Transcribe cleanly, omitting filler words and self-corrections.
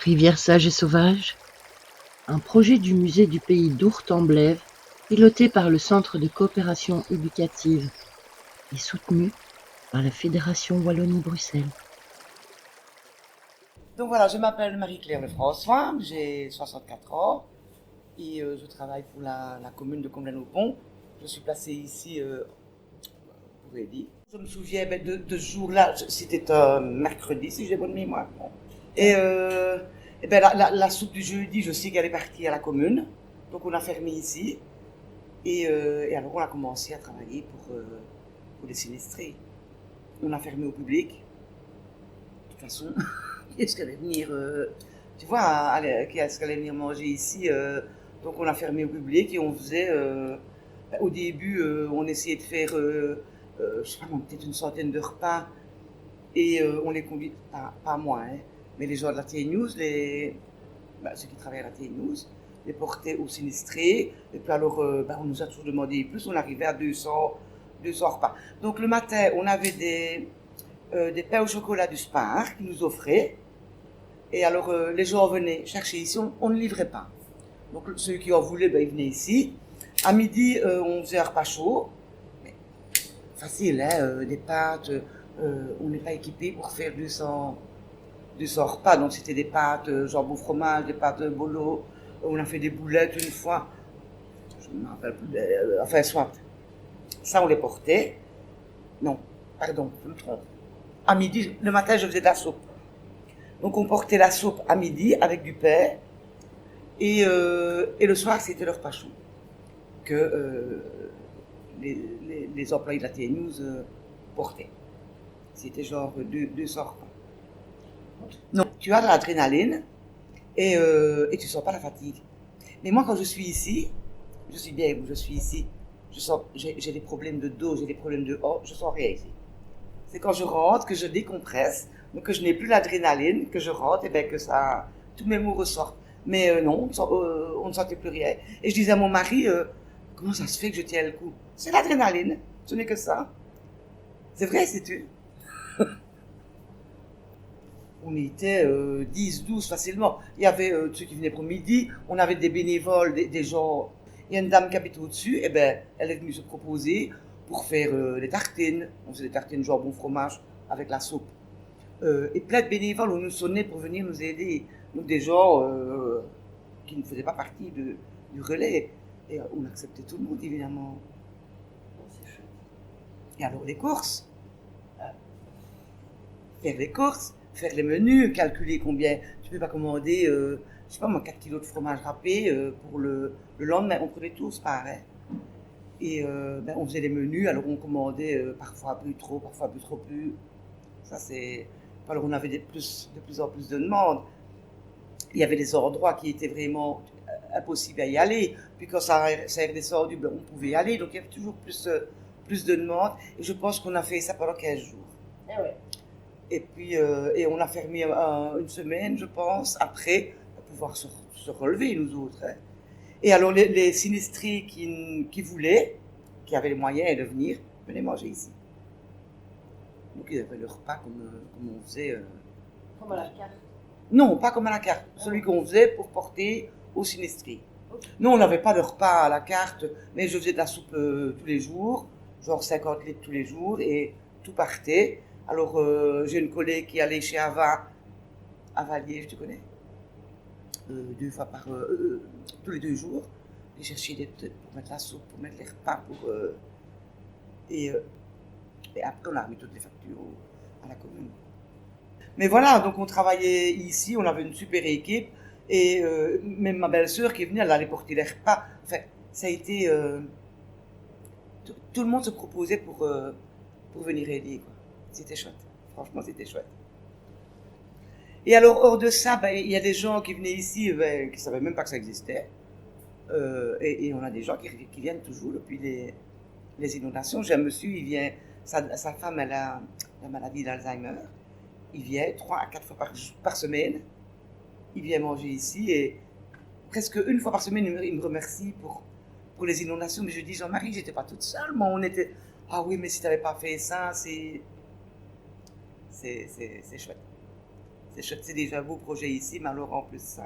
Rivière sage et sauvage, un projet du musée du pays d'Ourthe-en-Blève, piloté par le Centre de coopération éducative et soutenu par la Fédération Wallonie-Bruxelles. Donc voilà, je m'appelle Marie-Claire Lefrançois, j'ai 64 ans et je travaille pour la commune de Comblain-au-Pont. Je suis placée ici pour Eddy. Je me souviens de ce jour-là, c'était un mercredi si j'ai bonne mémoire. Et ben, la soupe du jeudi, je sais qu'elle est partie à la commune, donc on a fermé ici. Et alors on a commencé à travailler pour les sinistrés. On a fermé au public. De toute façon, est-ce qu'elle allait venir, tu vois, est-ce qu'elle allait venir manger ici donc on a fermé au public et on faisait, au début, on essayait de faire, je sais pas, peut-être une centaine de repas et on les convie, pas moi, hein, mais les gens de la TNews, ceux qui travaillaient à la TNews, les portaient aux sinistrés. Et puis alors, on nous a toujours demandé plus, on arrivait à 200 repas. Donc le matin, on avait des pains au chocolat du Spar qui nous offraient. Et alors, les gens venaient chercher ici, on ne livrait pas. Donc ceux qui en voulaient, ils venaient ici. À midi, on faisait un repas chaud. Mais facile, hein, des pâtes. On n'est pas équipé pour faire 200 repas. Donc c'était des pâtes jambon fromage, des pâtes bolo. On a fait des boulettes une fois. Je ne me rappelle plus. Enfin, soit. Ça, on les portait. Non, pardon, je me trompe. À midi, le matin, je faisais de la soupe. Donc on portait la soupe à midi avec du pain. Et le soir, c'était le repas chaud que les employés de la TNews portaient. C'était genre 200 repas. Non, tu as de l'adrénaline et tu sens pas la fatigue. Mais moi, quand je suis ici, je suis bien où je suis ici. J'ai des problèmes de dos, j'ai des problèmes de haut, je sens rien ici. C'est quand je rentre, que je décompresse, donc que je n'ai plus l'adrénaline, que je rentre, et bien que ça, tous mes mots ressortent. Mais non, on ne sentait plus rien. Et je disais à mon mari, comment ça se fait que je tiens le coup? C'est l'adrénaline, ce n'est que ça. C'est vrai, sais-tu? On était 10, 12 facilement. Il y avait ceux qui venaient pour midi, on avait des bénévoles, des gens. Il y a une dame qui habite au-dessus, et ben, elle est venue se proposer pour faire des tartines. On faisait des tartines jambon fromage avec la soupe. Et plein de bénévoles, on nous sonnait pour venir nous aider. Donc des gens qui ne faisaient pas partie du relais. Et on acceptait tout le monde, évidemment. Et alors les courses, faire les courses, faire les menus, calculer combien. Tu peux pas commander, je sais pas moi, 4 kilos de fromage râpé pour le lendemain. On prenait tous pareil. Et on faisait les menus, alors on commandait parfois plus trop, parfois plus trop plus. Ça c'est. Alors on avait de plus en plus de demandes. Il y avait des endroits qui étaient vraiment impossibles à y aller. Puis quand ça est redescendu, on pouvait y aller. Donc il y avait toujours plus de demandes. Et je pense qu'on a fait ça pendant 15 jours. Ah ouais. Et puis et on a fermé une semaine, je pense, après, pour pouvoir se relever, nous autres. Hein. Et alors les sinistrés qui voulaient, qui avaient les moyens de venir, venaient manger ici. Donc ils avaient le repas comme on faisait. Comme à la carte. Non, pas comme à la carte. Celui qu'on faisait pour porter aux sinistrés. Okay. Non, on n'avait pas de repas à la carte, mais je faisais de la soupe tous les jours, genre 50 litres tous les jours, et tout partait. Alors, j'ai une collègue qui allait chez Ava, Avalier, tu connais 2 fois tous les 2 jours, et chercher pour mettre la soupe, pour mettre les repas, et après on a remis toutes les factures à la commune. Mais voilà, donc on travaillait ici, on avait une super équipe, et même ma belle-sœur qui est venue, elle allait porter les repas. Enfin, ça a été... tout le monde se proposait pour venir aider, quoi. C'était chouette, franchement c'était chouette. Et alors hors de ça, il y a des gens qui venaient ici, qui ne savaient même pas que ça existait. Et on a des gens qui viennent toujours depuis les inondations. J'ai un monsieur, il vient, sa femme elle a la maladie d'Alzheimer. Il vient 3 à 4 fois par semaine. Il vient manger ici et presque une fois par semaine, il me remercie pour les inondations. Mais je dis, Jean-Marie, j'étais pas toute seule. Moi, on était... Ah oui, mais si tu n'avais pas fait ça, c'est chouette. C'est déjà un beau projet ici, mais alors en plus ça.